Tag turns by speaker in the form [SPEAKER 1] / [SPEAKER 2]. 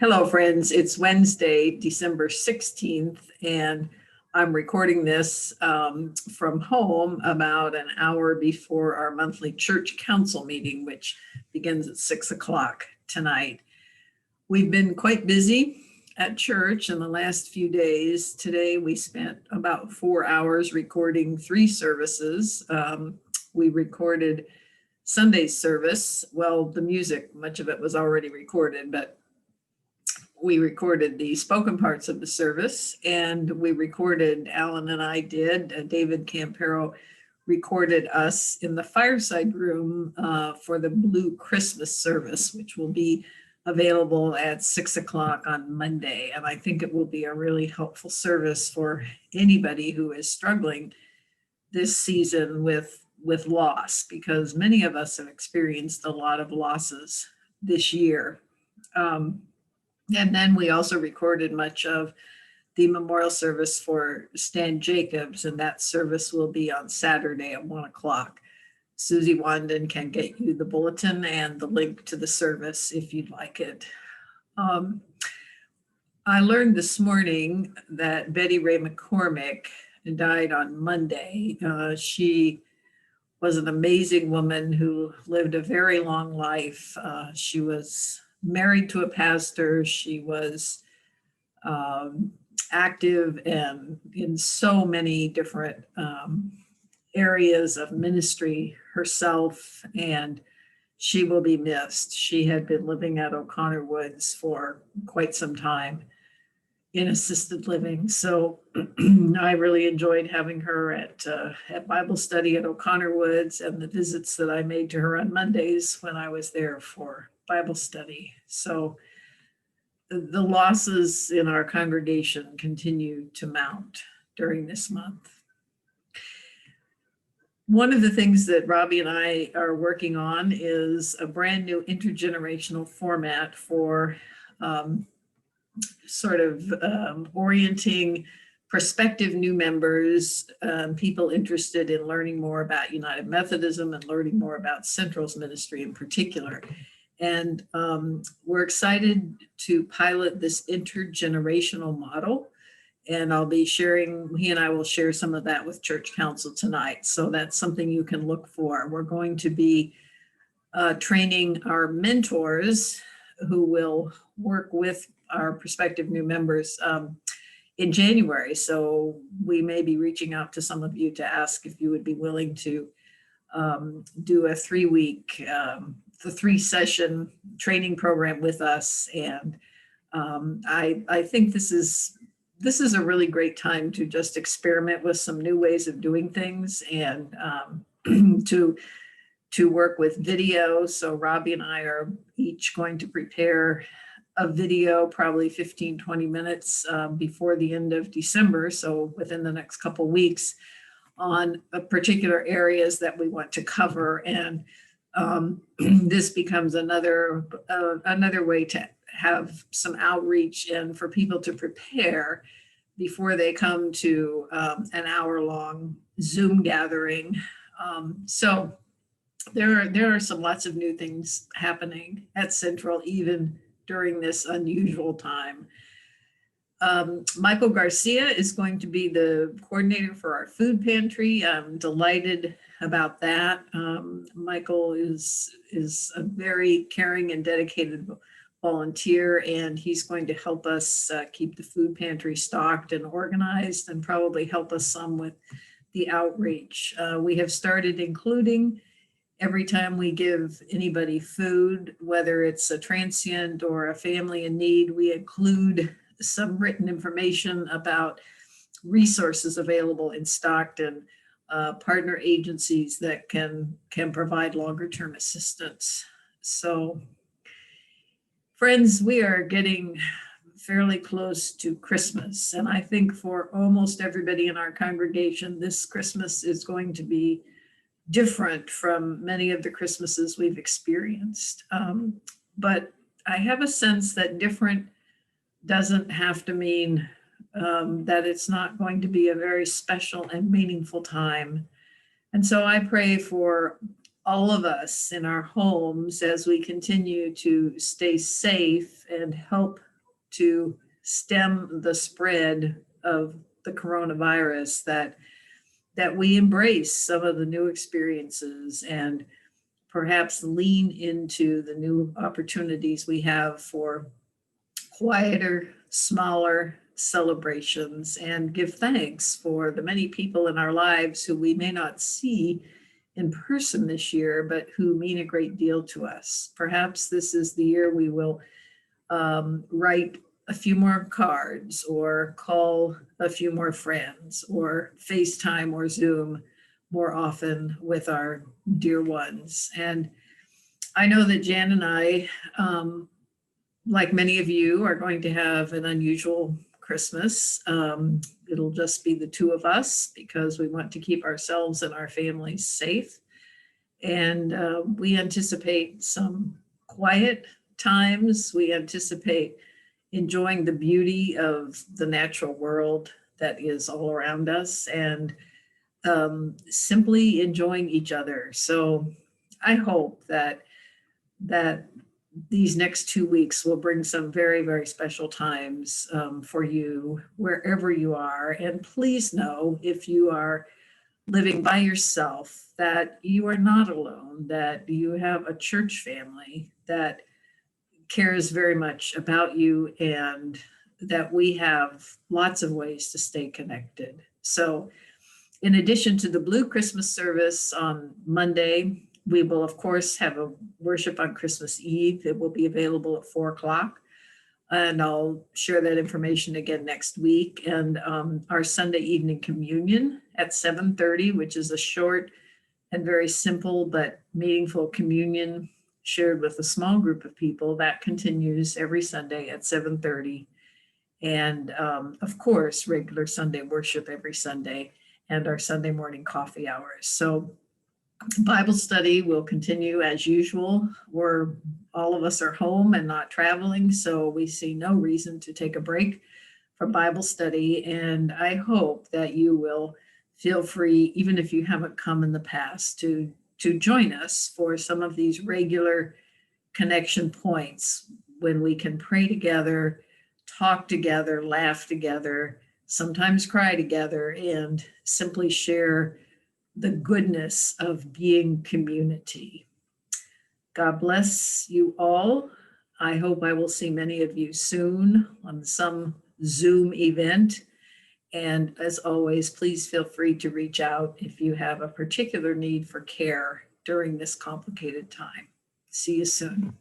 [SPEAKER 1] Hello, friends. It's Wednesday, December 16th, and I'm recording this from home about an hour before our monthly church council meeting, which begins at 6 o'clock tonight. We've been quite busy at church in the last few days. Today, we spent about 4 hours recording 3 services. We recorded Sunday's service. Well, the music, much of it was already recorded, but we recorded the spoken parts of the service, and Alan and I did, David Campero recorded us in the fireside room for the Blue Christmas service, which will be available at 6 o'clock on Monday. And I think it will be a really helpful service for anybody who is struggling this season with loss, because many of us have experienced a lot of losses this year. And then we also recorded much of the memorial service for Stan Jacobs, and that service will be on Saturday at 1 o'clock. Susie Wanden can get you the bulletin and the link to the service if you'd like it. I learned this morning that Betty Ray McCormick died on Monday. She was an amazing woman who lived a very long life. She was married to a pastor. She was active and in so many different areas of ministry herself, and she will be missed. She had been living at O'Connor Woods for quite some time in assisted living. So I really enjoyed having her at Bible study at O'Connor Woods, and the visits that I made to her on Mondays when I was there for Bible study. So the losses in our congregation continue to mount during this month. One of the things that Robbie and I are working on is a brand new intergenerational format for orienting prospective new members, people interested in learning more about United Methodism and learning more about Central's ministry in particular. And we're excited to pilot this intergenerational model. And I'll be sharing, he and I will share some of that with Church Council tonight. So that's something you can look for. We're going to be training our mentors who will work with our prospective new members in January. So we may be reaching out to some of you to ask if you would be willing to do a 3-week, the 3-session training program with us. And I think this is a really great time to just experiment with some new ways of doing things and to work with video. So Robbie and I are each going to prepare a video, probably 15-20 minutes before the end of December, so within the next couple weeks, on particular areas that we want to cover. And this becomes another way to have some outreach and for people to prepare before they come to an hour-long Zoom gathering. So there are lots of new things happening at Central, even during this unusual time. Michael Garcia is going to be the coordinator for our food pantry. I'm delighted about that. Michael is a very caring and dedicated volunteer, and he's going to help us keep the food pantry stocked and organized, and probably help us some with the outreach. We have started including, every time we give anybody food, whether it's a transient or a family in need, we include some written information about resources available in Stockton, partner agencies that can provide longer term assistance. So friends, we are getting fairly close to Christmas. And I think for almost everybody in our congregation, this Christmas is going to be different from many of the Christmases we've experienced. But I have a sense that different doesn't have to mean that it's not going to be a very special and meaningful time. And so I pray for all of us in our homes as we continue to stay safe and help to stem the spread of the coronavirus, that we embrace some of the new experiences and perhaps lean into the new opportunities we have for quieter, smaller celebrations, and give thanks for the many people in our lives who we may not see in person this year, but who mean a great deal to us. Perhaps this is the year we will write a few more cards or call a few more friends or FaceTime or Zoom more often with our dear ones. And I know that Jan and I, like many of you, are going to have an unusual Christmas. It'll just be the two of us because we want to keep ourselves and our families safe. And we anticipate some quiet times. We anticipate enjoying the beauty of the natural world that is all around us and simply enjoying each other. So I hope that these next 2 weeks will bring some very, very special times for you wherever you are. And please know, if you are living by yourself, that you are not alone, that you have a church family that cares very much about you, and that we have lots of ways to stay connected. So in addition to the Blue Christmas service on Monday, we will, of course, have a worship on Christmas Eve. It will be available at 4:00. And I'll share that information again next week. And our Sunday evening communion at 7:30, which is a short and very simple but meaningful communion shared with a small group of people, that continues every Sunday at 7:30. And of course, regular Sunday worship every Sunday and our Sunday morning coffee hours. So Bible study will continue as usual. All of us are home and not traveling, so we see no reason to take a break from Bible study. And I hope that you will feel free, even if you haven't come in the past, to join us for some of these regular connection points when we can pray together, talk together, laugh together, sometimes cry together, and simply share the goodness of being community. God bless you all. I hope I will see many of you soon on some Zoom event. And as always, please feel free to reach out if you have a particular need for care during this complicated time. See you soon.